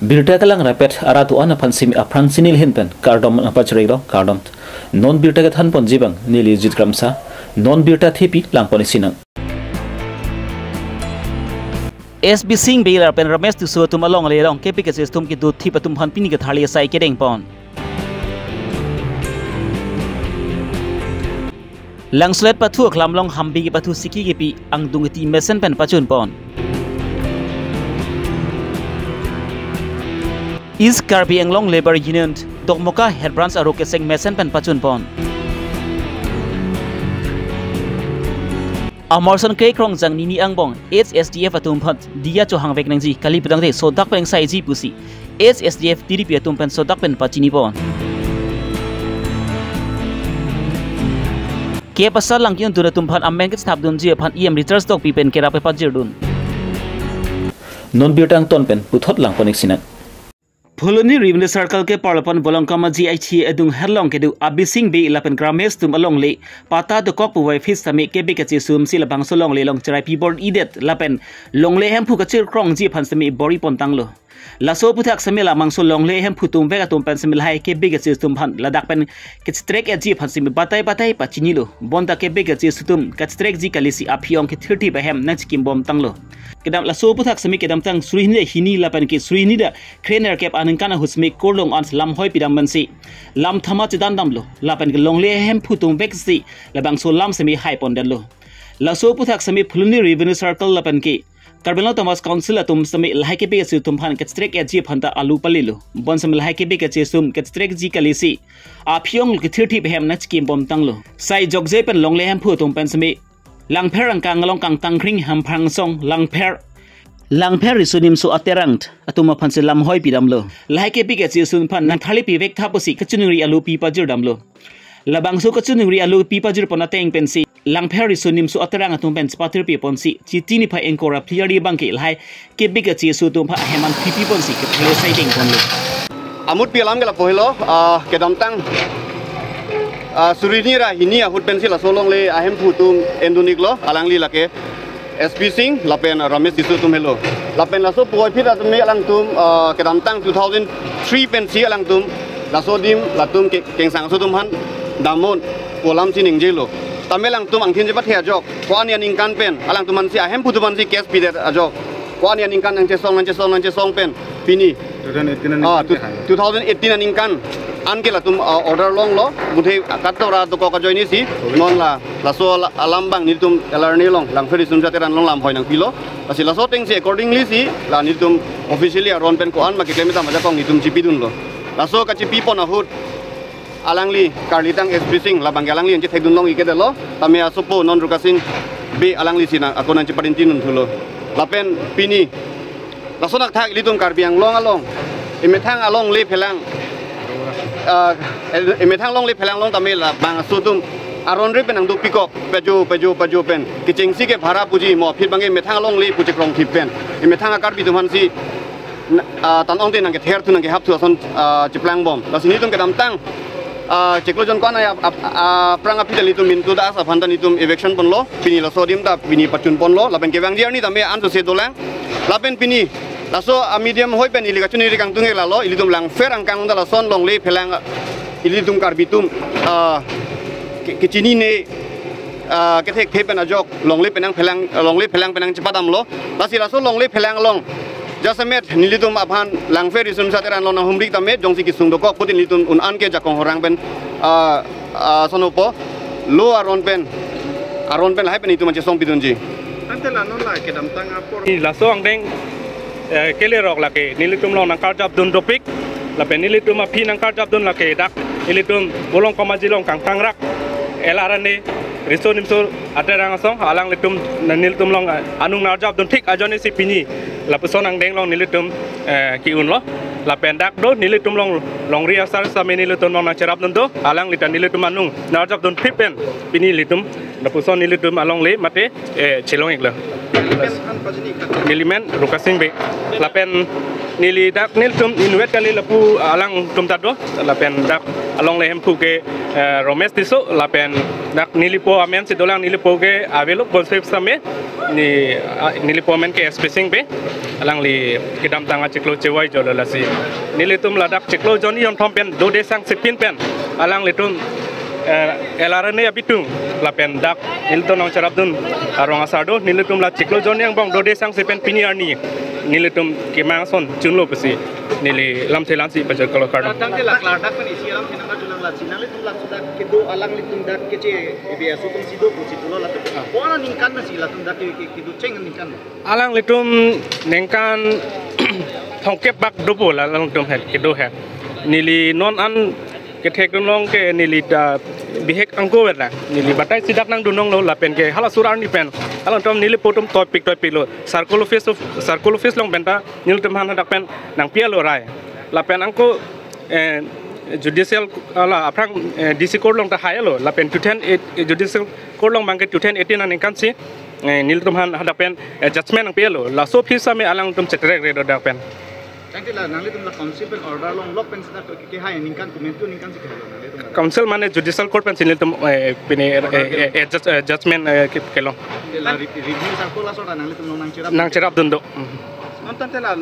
Birta kalang rapet aratu ana pansim apransinil hinpen kardom apachreglo kardom non birta kat hanpon jibang nili jitramsa non birta thipi langpon sinang SB Singh Bela pen Ramesh tu so tum along le long kepi ke system ki du thi patum han pini ke thali sai ke deng pon langslet patu klam long hambi ki patu siki ki pi ang dungti mesen pen pachun pon Is Karbi Longri Labor Union Dokmoka Head Branch Aroke Seng Mesen Pen Pachun Pon Amorson Kay Krong Zang Nini Angbong SDF Atum Pat Dia Chohang Vek Nangji Kali Pedang De Sodak Pen Sai Ji Pusi SDF TDP Atum Pen Sodak Pen Pachini Pon Ke pasal lang kyun tura tumpan ammen ke stap dun ji phan em returns dok pi pen kera pe pajir dun Non birtang ton pen puthot lang ponik sinak Pholoni Revenue Circle ke Parlapan Bolongkama GIC edung herlong kedu abising be ilapen grames tum along le pata de kok puwai fis sami ke be kachi sum sila bang solong le long chrai pi board idet lapen long le hem phu kachir krong ji phan sami bori pontang lo laso puthak samela mangso long le hem phutum vega tum pen samil hai ke be kachi tum phan ladak pen kich trek e ji phan sami batai pa chini lo bonda ke be kachi sutum kach trek ji kalisi aphiong ke 30 ba hem na chikim bom tang lo kedam laso puthak sami kedam tang sruhine hini lapen ke sruhini da krener kep kana husmi korlong ans lam hoi pidam bansi lam thama chidan dam lo lapan ke longle hem phutung beksi labang so lam semi hai pondel lo la so puthak semi Pholoni Revenue Circle lapan ke Karbi Longri Abirta Council atum semi lahai ke be su tum phan ke strek e ji phanta alu palilo bon semi lahai ke be ke sum ke strek ji kalisi aphiong ke 30 behem na skim bom tanglo sai jokje pen longle hem phutung pen semi langpher ang kang long kang tangkhring ham phang song langpher risunim so aterang atuma phanse lam hoi pidam lo laike pi ke chi sun phan nang thali pi vek thaposi kachunuri alu pi pajir dam lo labang so kachunuri alu pi pajir pona teng pensi langpher risunim so aterang atum pen spatir pi ponsi chitini pha enkora clearly bangke lai ke bi ke chi su tum pha heman pi ponsi ke thale sai teng pon lo amut pi lam gala pohilo ke dam tang surini ra hini ahut pensi la solong le ahem phutum endunik lo alangli lake SB Singh lapen Ramesh isu tum hello lapen laso poi phit atum me alang tum kedam tang 2003 pen si alang tum laso dim latum keng sang so tum han damon polam sining jelo tamelang tum angthin je pathia jok kwan yan ingkan pen alang tum man si ahem putuman si cash pidet ajok kwan yan ingkan nang che song pen pini 2018 an ingkan anke latum order long lo budhe katora to ko joini si non la laso alambang ni tum alarni long lang feri sum jateran long lam hoi nang pilo asi laso teng si accordingly si la ni tum officially aron pen ko an ma ke klemita ma jakong ni tum chipi dun lo laso ka chipi pon ahut alangli karlitang SB Singh labang alangli je thek dun long ike de lo tamia sopo non rukasin be alangli sina akonan chiparin tinun thulo lapen pini laso nak thak litum karbiang long along imethang along le phelang emetang long le phelang long tamil bang sutum aron re penang du pikok pejo pen kicing si ke bhara puji mo phit bange methang long le puji krong thip pen emetang akar bi tuman si tan ong te nang ke ther tu nang ke hap thu ason chiplang bom la sini tum ke dam tang cheklo jon kon ya prang api dali tum min tu da sa phantan itum eviction pon lo pini la sodim da pini pachun pon lo la pen ke bang jer ni tame an to se dolang la pen pini laso medium hoi pen ili kachuni ri kang tunge la lo ili tum lang fer ang kang da la son long le phelang ili tum karbitum ke chini ne ke thek the pen ajok long le penang phelang penang chipadam lo lasi laso long le phelang long jasamet nilitum aphan lang fer isum sateran lo na humrik tamet jongsi kisung dokok putin litum un an ke jakong horang pen sonopo lo aron pen hai pen itu manche song pidunji antela non la ke dam tang apor la so ang deng kele rok lake nilitum long nang karjap dun topik lapen nilitum api nang karjap dun lake dak nilitum bolong komajilong kang tangrak elarane risonim sur aterang song alang litum nilitum long anung narjap dun thik ajone si pini lapuson ang deng long nilitum kiun lo lapen dak do nilitum long ria sar same nilitum long cerap dun do alang litan nilitum anung narjap dun thipen pini litum lapuson nilitum along le mate chelong ikla nilimen rukasin be lapen nili dak niltum inwet kali lapu alang tum tado lapen dak along le hem pu ke romes tiso lapen dak nilipo amen si dolang nilipo ke avelo bonsep same ni nilipo amen ke spacing be alang li kedam tanga ciklo cewai jolo lasi nilitum ladak ciklo joni yon thompen do desang sipin pen alang litum elarane abitung lapen dak nilitum nong charabdun arong asado nilitum la ciklo joni yang bong do desang sipin pini arni nilitum kemang son junlo pesi nili lam telansi pajar kalau karno datang ke lak ladak pen isi alam tenang julang la sinang litum lak sudah kedo alang litum dak kece biasa tum sido pusi tulo la tu pona ningkan nasi latum dak kedo ceng ningkan alang litum nengkan thongkep bak dobo la lang tum het kedo het nili non an ketek dunong ke nili da bihek angko wet la nili batai sidak nang dunong lo la pen ke hala surar ni pen alang tom nili potom topik lo circle office long benta nili tum han dak pen nang pia lo rai la pen angko judicial ala aprang DC court long ta hai lo la pen 2010 judicial court long bangke 2018 an kan si nili tum han dak pen judgment ang pia lo la so phisa me alang tum chetrek re do dak pen Cantik lah, nanti tu nak council pen order long lock pen sedap ke hai ningkan komentu ningkan sih kalau council mana judicial court pen sinil tum pini judgment kelong review sarko lah soda nang cerap dundo nonton telah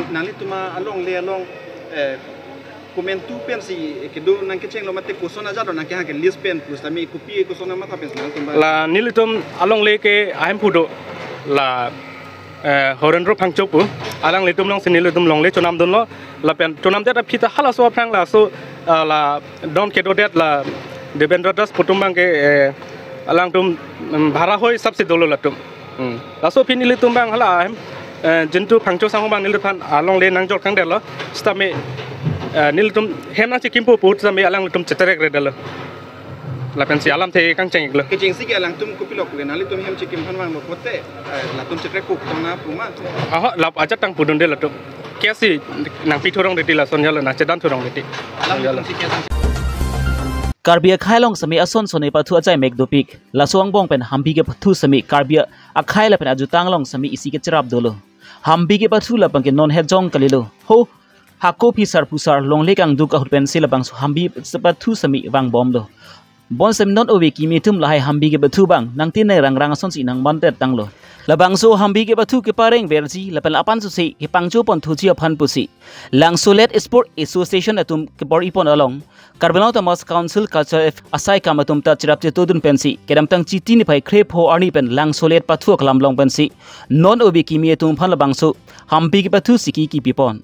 nanti tu mah along le along komentu pen si kedo nang keceng lo mate kusona jado nang ke list pen plus tapi kopi kusona mata pen la nilitum along le ke ahem pudo la horendro phangchopu alang litum long sinilutum long le chonam don lo la pen chonam det phita hala so phrang la so la don kedo det la devendra das putumbang ke alang tum bhara hoi sabse dolo latum la so pinilitum bang hala jintu phangcho sang bang niluphan along le nang jor khang det lo stame nilitum hemna chikimpo put same alang litum cheterek redalo la pen si alam the kang cheng lo keceng sih ke alang tum kopilok le nali tum hem chikim phan wang lo kote la tum chetrek ku tona puma aha la aja tang pudun de latum kiasi nang pi thorong deti la sonjal na chedan thorong deti alang si kiasi Karbi khailong sami ason sone pathu achai mek dopik la song bong pen hambi ke pathu sami Karbi akhai la pen ajutang long sami isi ke cherap dolo hambi ke pathu la pang ke non he jong kalilo ho hako phi sar pusar long le kang du ka hut pen sila bang hambi pathu sami wang bom do bon sem non owe ki mitum lahai hambi ke bathu bang nang tin rang rang son si nang bantet tanglo labang so hambi ke bathu ke pareng verji lapel apan su se ke pangcho pon thuji phan pusi lang solet sport association atum ke bor ipon along Karbi Longri council culture asai kamatum ta chirap che todun pensi kedam tang chiti ni phai khre pho arni pen lang solet pathu klam long pensi non owe ki mi tum phan labang so hambi ke bathu siki ki pipon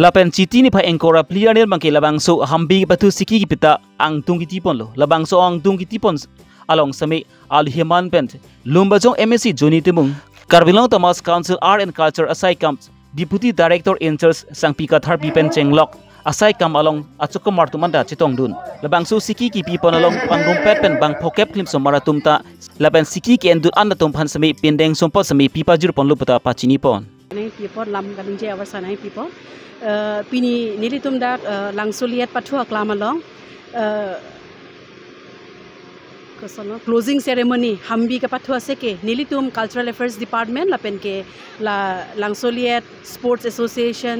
lapen chiti ni pha engkora player nel mangke labang so hambi bathu siki ki pita ang tung ki tipon lo labang so ang tung ki tipon along same al himan pent lumbajong MSc joni timung Karbi Longri council art and culture asai kam deputy director in charge sangpika tharpi pen chenglok asai kam along achukom martumanda chitong dun labang so siki ki pipon along pangum pet pen bang phokep klim so maratum ta lapen siki ki endu an tum phan same pendeng sompo same pipa jur pon luputa pachini pon nai people lam gading je awasa nai people pini nilitum dak langsoliat pathua klamalong kosono closing ceremony hambi ka pathua seke nilitum cultural affairs department la penke la langsoliat sports association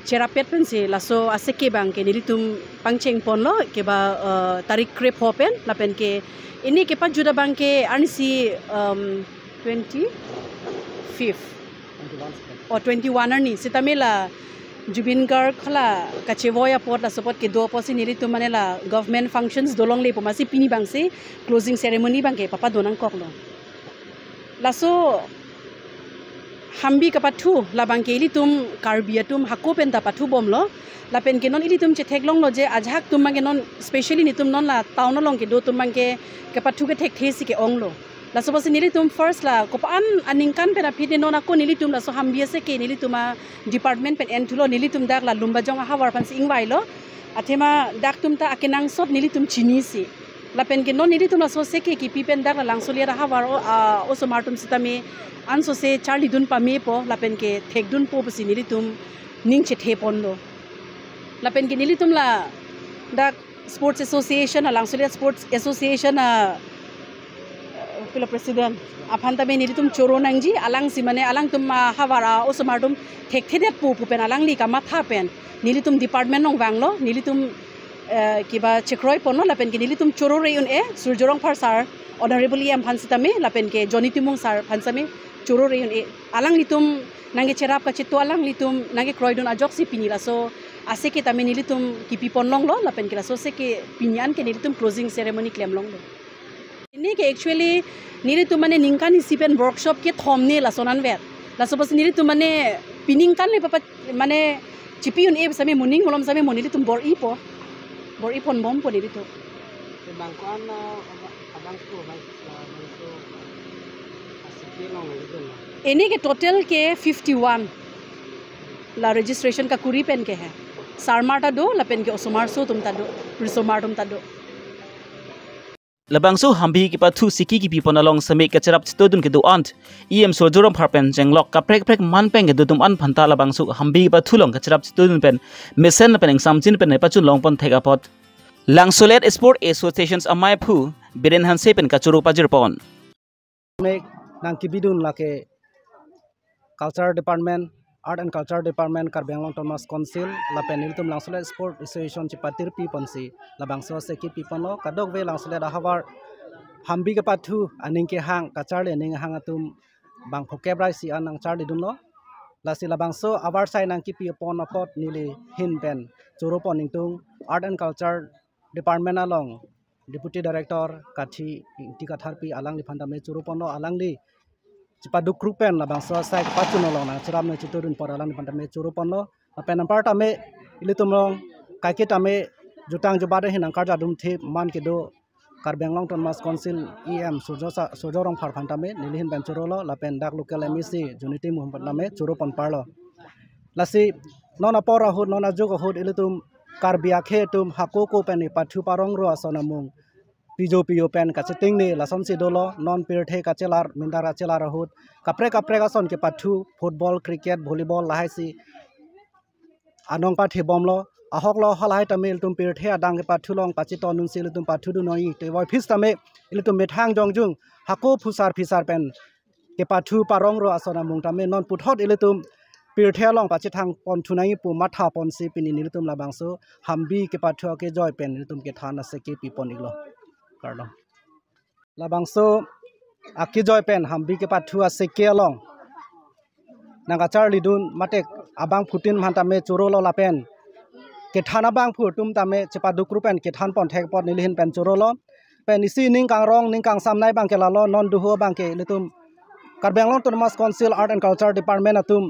cherapet pense la so aseke bang ke nilitum pangcheng ponlo ke ba tarik krep hopen la penke ini ke pa juda bang ke anisi 25th or 21 arni sitamela Jubin Garg khala kachevoya pot la support ke do posi nili tu manela government functions dolong le pomasi pini bangse closing ceremony bangke papa donang koklo laso hambi ka pathu la bangke ili tum karbiatum hako pen ta pathu bomlo la pen ke non ili tum che theklong lo je ajhak tum mangi non specially ni tum non la taun long ke do tum mangke ka pathu ke thek thesi ke onglo la so posi nili tum first la kopan aningkan pera phite non ako nili tum la so hambia se ke nili tuma department pen enthulo nili tum dak la lumba jong hawar pan sing wailo athema dak tum ta akenang sot nili tum chini si la pen ke non nili tum la so se ke ki pipen dak la langsolia hawar o so martum sitame an so se charli dun pa me po la pen ke thek dun po posi nili tum ning che the pon lo la pen ke nili tum la dak sports association langsolia sports association pila president aphan tabe nilitum choro nangji alang simane alang tum hawara osomartum thek thedet pu pen alang li ka matha pen nilitum department nong wanglo nilitum kiba chekroi pon lo lapen ke nili tum choro reun surjorong phar sar honorable em phansitame lapen ke joni timung sar phansame choro reun alang litum nange cherap ka chitu alang litum nange kroidon ajok si pinila so ase ke tame nili tum kipi pon long lo lapen ke so se ke pinyan ke nili tum closing ceremony klem long lo ini ke actually nili tum mane ningkan isipen workshop ke thomne la sonan ver la so pas nili tum mane piningkan le papa mane chipiun same muning molom same monili tum bor ipo pon bom po nili tum bangkuan abang ko bangso asike long le ini ke total ke 51 la registration ka kuri pen ke hai sarmata do la pen ke osomar so tum ta do risomar tum ta do labangso hambi ki pathu siki ki pipon along same ka cherap chitodun ke do ant so jorom pharpen jenglok ka prek man peng ke tum an phanta labangso hambi ki pathu long ka cherap chitodun pen mesen pen exam chin pen pachun long pon thega pot langsolet sport associations amai phu biren han se pen ka churu pajir pon me nang kibidun lake culture department art and culture department Karbi Longri Thomas council la penil tum langsolet sport association chipatir pi ponsi labangso se ki pipono kadok ve langsolet ahawar hambi ke pathu aning ke hang kachar le ning hang atum bang phokebrai si anang char le dunlo lasi labangso awar sai nang ki pi pon apot nili hin pen choro poning tung art and culture department along deputy director kathi tikathar pi alang li phanda me choro pono alang li cipaduk rupen la bangsa sai pachuno long na chiram ne chiturun por alang phanda me choro pono pen ampar tame ilitum long kaiket tame jutang jubade hinang karja dum the man ke do Karbi Longri Thomas council sojorong phar phanta me nilihin ben choro lo la pen dak local mec junity muhammad lame choro pon parlo lasi nona pora hud nona jogo hud ilitum Karbi akhe tum hakoko pen pathu parong ro asonamung pijo pen kacheting ni lason si dolo non pirthe kachelar mindara chelar hud kapre ka son ke pathu football cricket volleyball lahai si anong pa thebomlo ahok lo halai tamil tum pirthe adang ke pathu long pachi tonun sil tum pathu du noi te boy fis tame ilitum methang jongjung hako fisar pen ke pathu parong ro asonamung tame non puthot ilitum pirthe long pachi thang pon thunai pu matha pon si pini nilitum labangso hambi ke pathu ke joy pen ilitum ke thana se ke pipon iglo karlo labangso aki joy pen hambi ke pathu ase ke long nangachar lidun matek abang putin mantame choro lo lapen ke thana bang phutum tame chepaduk rupen ke than pon thek pot nilihin pen choro lo pen isi ning kang rong ning kang samnai bang ke lalo non duho bang ke litum Karbi Longri Thomas council art and culture department atum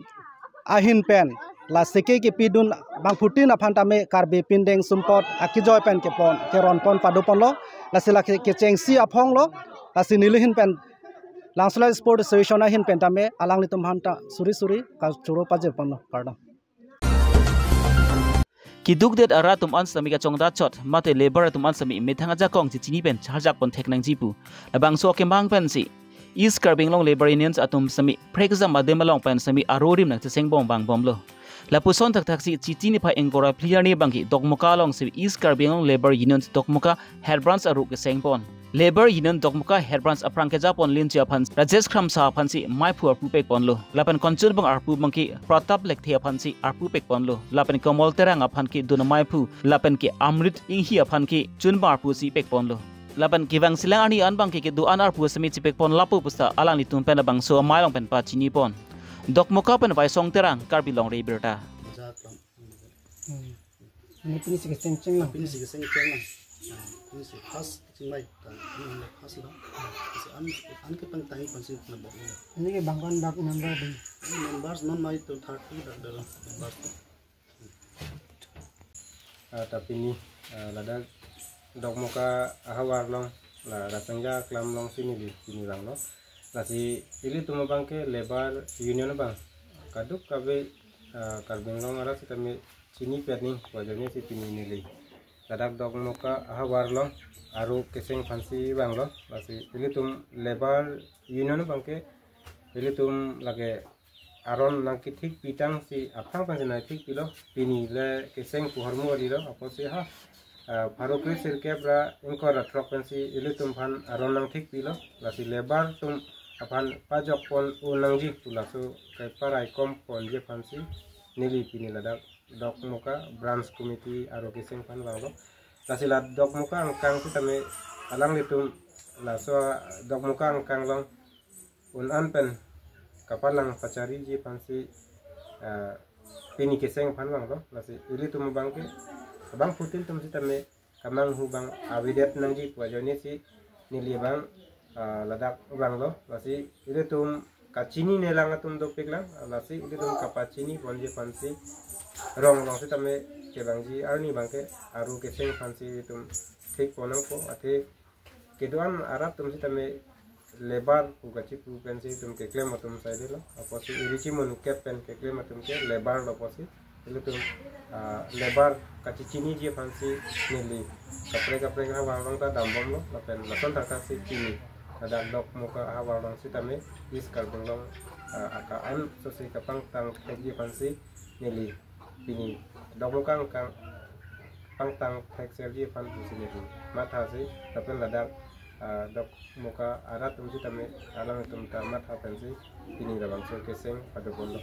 ahin pen la seke ke pidun bang putin aphantame Karbi pindeng sumpot akijoy pen ke pon ke ron pon padupon lo la sila ke chengsi aphong lo la sinilihin pen langsolet sport association ahin pen tame alang litum hanta suri ka churo pajir pon lo kardo kiduk det ara tum an sami ka chongda chot mate labor tum an sami methanga ja kong chini pen charjak pon theknang jipu labangso ke mang pen si East Karbi Longri Labor Unions atum sami prekza mademalong pen sami arorim nak seng bom bang bomlo lapuson tak si chitini pa engora player ni bangki dokmuka long si East Karbi Longri Labor Unions dokmuka head branch aru ke sengpon Labor Union dokmuka head branch aprang ke japon linchi aphan Rajesh Khamsa aphan si maipu arpu pek ponlo lapan konchul bang arpu bangki Pratap lekthi aphan si arpu pek ponlo lapan komol terang aphan ki duna maipu lapan ki Amrit inghi aphan ki chunba arpu si pek ponlo lapan kivang silang ani anbang ke du anar pu semi chipek pon lapu pusta alang ni tumpen bang so mailong pen pa chini pon dokmoka pen vai song terang Karbi Longri Abirta ni pini sig cheng na ini sih keseng ini sih khas cimai dan ini khas lah an ke pentai konsep nabo ini ke bangkan dak number di members non mai to 30 dalam members tapi ni lada dokmoka ahawar long la ratangja klam long sini lang no nasi ili tuma bangke lebar union bang kaduk kabe Karbi Longri ara sitame sini petni wajarnya si pini nili ladak dokmoka ahawar long aru keseng fancy bang lo nasi ili tum lebar union bangke ili tum lage aron nangki thik pitang si aphang panjana thik pilo pini le keseng puharmu adilo apo si ha Farokri sirkebra ingkor atropensi ilitum pan aronang thik pilo lasi lebar tum apan pajok pon unangji tulasu kai parai kom pon je fansi nili pini ladak dokmoka branch committee aro keseng pan banglo Lasi la dok muka angkang si tame alang litum la so dok muka angkang long un pen kapalang pacari ji pansi pini keseng pan lang lo lasi ili tum bangke bang putin tum si tame kamang hu bang awidet nangji wajoni si nili bang ladak bang lo lasi ili tum kacini nelang atum dopik lang lasi ili tum kapacini bonje pansi rong si tame ke bangji arni bangke aru keseng pansi tum ठीक पोनंग को अथे केदुआन आराप तुम से तमे लेबर को गची पु पेन से तुम के क्लेम तुम साइड लो अपोसी इरिची मन के पेन के क्लेम तुम के लेबर लो पोसी ले तुम लेबर कची चीनी जे फंसी नेली कपड़े कपड़े का वांग ता दामबम लो पेन लसन था से चीनी ada dok muka awalong si tame is karbong aka an so se kapang tang teji fansi neli ini dok muka kang pang tang teksel ji fan sini mata si tapi ladak dok muka arat tum si tame alang tum ta mata fansi ini dalam so keseng pada bondo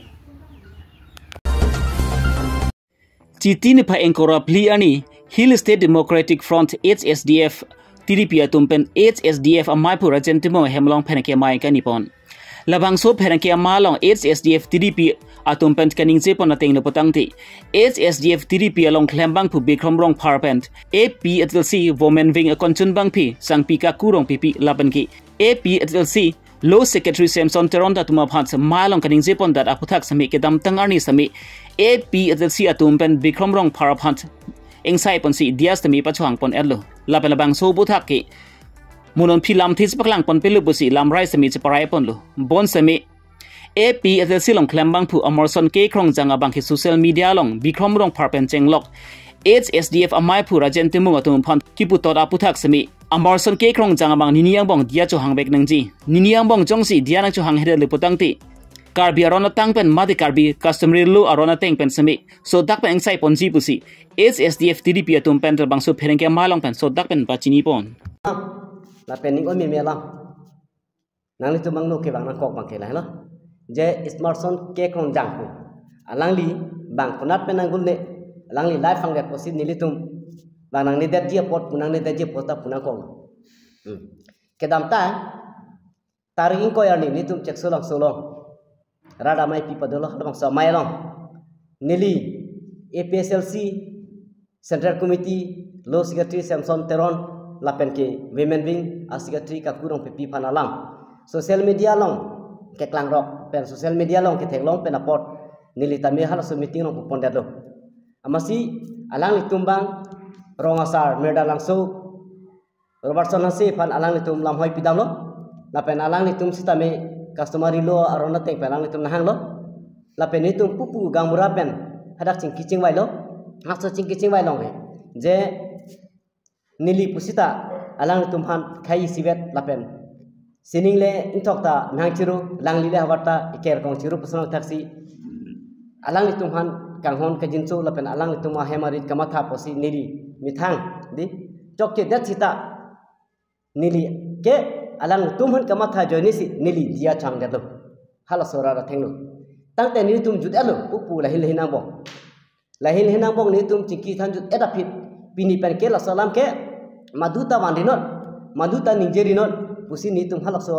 Citini pa engkora pli ani Hill State Democratic Front HSDF TDP atumpen HSDF amai pura jentimo hemlong phenake mai kanipon labang so phenake amalong HSDF TDP atumpen kaning jepon ateng no potangti HSDF TDP along klembang pu bikrom rong parpent AP atlc women wing akonchun bangpi sangpi ka kurong pipi labanki AP atlc Law Secretary Samson Teronda tuma phats malong kaning jepon dat aputhak sami kedam tangarni sami AP atlc atumpen bikrom rong parpant engsai ponsi dias tami pachuang pon erlo lapelabang so buthak ki munon philam this paklang pon pelu busi lamrai sami chaparai pon lo bon sami AP atlc long klambang phu amorson ke krong janga bangki social media long bikrom rong parpen chenglok HSDF amai phu rajen timu atum phon kipu toda puthak sami amorson ke krong janga bang niniang bong dia chu hangbek nangji niniang bong jongsi dia nang chu hang hede le putangti Karbi arona tangpen madi Karbi customary law arona tengpen sami so dakpen engsai ponji pusi HSDF TDP atumpen terbang so pherengke malong pen so dakpen pachini pon la pening o mi mela nang li tumang no ke bang nang kok bang ke la lo je smartphone ke krong jang pu alang li bang ponat penang gulle alang li live fang det posit ni li tum bang nang ni det dia pot punang ni det dia pot ta punang kong ke dam ta taring ko yarni ni tum cek solong rada mai pi padolo bang so mai long nili APSLC Central Committee Law Secretary Samson Teron lapen ke women wing secretary ka kurong pi panalam social media long ke klang rock pen social media long ke thenglong pen apot nili tame hal so meeting long pondet lo amasi alang litumbang rongasar merda langso Robertson hase pan alang litum lam hoi pidam lo lapen alang litum sitame customary law arona teng pelang litum nahang lo lapen litum pupu gamura pen hadak ching kiching wai lo hakso ching kiching wai long je nili pusita alang litum han khai sivet lapen sining le intok ta nang chiru lang lile hawarta iker kong chiru pusong taksi alang litum han kanghon ka jinchu lapen alang litum ma hemarit kamatha posi nili mithang di chokche det sita nili ke alang tum han kamatha joini si nili dia chang de lo hala sora ra thenglo tangte nili tum jut alo upu la hil hinang bong la hil hinang bong ni tum chiki than jut eta phit pini pen ke la salam ke maduta mandinot maduta ningjerinot pusi ni tum halak so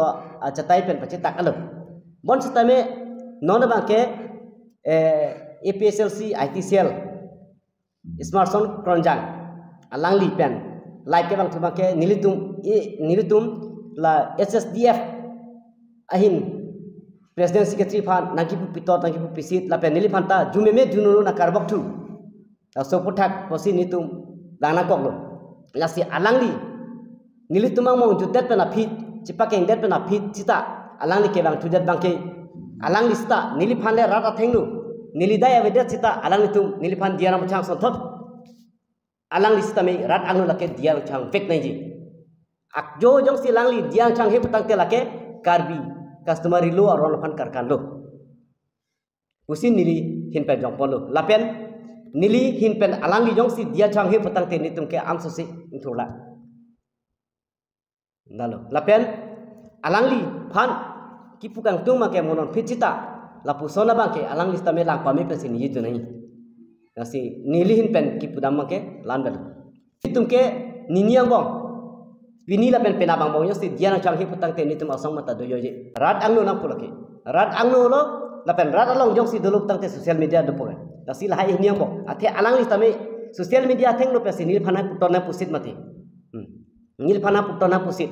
chatai pen pache tak alo bon sitame non bang ke APSLC ITCL smartphone kronjang alang li pen like ke bang thuma ke nilitum la SSDF ahin president secretary phan nangki pu pitot nangki pu pisit la pen niliphan ta jumeme jununu na karbok thu la so puthak posi nitum dana koklo la si alang li nilitumang mong judet pen aphit chipakeng det pen aphit chita alang li ke bang thudet bang ke alang li sta niliphan le rata thenglu nilidai avedet chita alang litum niliphan diaram chang so thot alang li sta me rat anglu la ke diar chang fek nai ji ak jo jong si lang li diang chang he patang te la ke Karbi customary law aron phan karkan lo usin nili hin pen jong polo lapen nili hin pen alang li jong si dia chang he patang te nitum ke am so si inthola nalo lapen alang li phan kipukang tung ma ke monon phichita la pusona bang ke alang li sta me lang pa me pe sin yi tu nahi nasi nili hin pen kipudam ma ke lan bel Tum ke niniang bong. Bini la pen pena bang bong yo si dia na chang hi putang te ni tum asang mata do yo je. Rat angno nang pulake. Rat angno lo la pen rat along jong si doluk tang te social media do poe. La si la hai niang bong. Athe alang li tame social media theng lo pe si nil phana putona pusit mati. Nil phana putona pusit.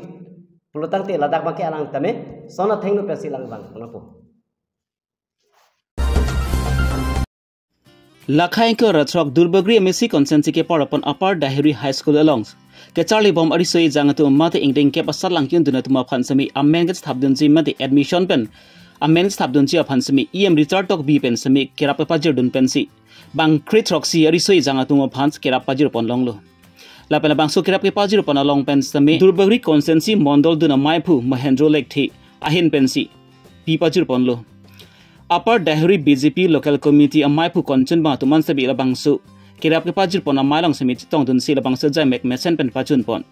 Pulutang te ladak bang ke alang tame sona theng lo pe si lang bang ngapo. Lakhai ke ratrok Durbagri MSc Consensi ke parapon Upper Dahiri High School along. Ke Charlie Bom arisoi jangatu mate ingding ke pasal lang yun dunat maphan sami amen ke sthabdun ji mate admission pen amen sthabdun ji aphan sami em retard tok bi pen sami kerap pajir dun pensi bang kritrok si arisoi jangatu maphan kerap pajir pon longlo la pen bang so kerap ke pajir pon along pen sami Durbagri Consensi mondol duna maipu Mahendro lekthi ahin pensi pi pajir pon lo Upper Dahiri BJP Local Committee amai pu konchen ba tuman sabi labang su kirap ke pajir pon amai long semi tong dun si labang sa jai mek mesen pen pachun pon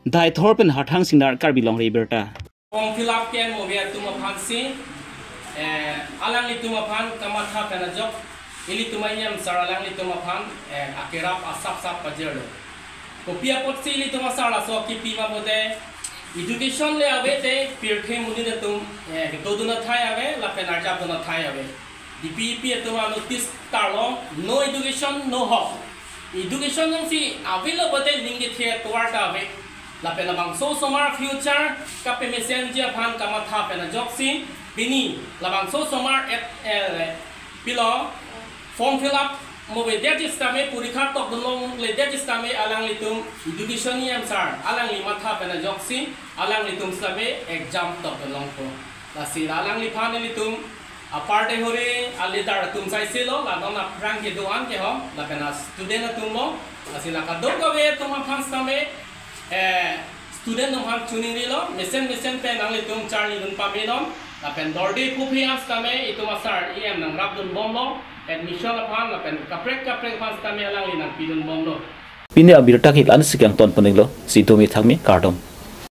dai thor pen hathang singnar Karbi Longri Abirta form fill up ken mo via tuma phansi alang li tuma phan kamatha kana job ili tuma yam sar alang li tuma phan akirap asap sap pajir lo kopia pot si li tuma sar la so ki pi ma bode education le ave te pirthe muni de tum to duna thai ave la penar jab duna thai ave dpp tuma notice tarlo no education no hope education nang si available te lingi the toward ave la pena bang so somar future ka pe messenger phan kamatha pena job si bini la bang so somar at pilo form fill up mo be deti stame purikha tok dulong le deti stame alang litum education yam sar alang li matha pena job si alang litum stame exam tok dulong ko la si alang li phan litum aparte hore alitar tum sai selo la dona prang ke doan ke ho la pena student tum mo la si la ka do ko ve tum phan stame student no han tuning lo mesen pen ang litum charli dun pa menom la pen dorde pupiam stame itum sar em nang rap dun bom lo admission upon la pen kaprek phan stame alang li nang pidun bom lo Pini Abirta ki lan sikyang ton paniglo si Tomi thangmi kardom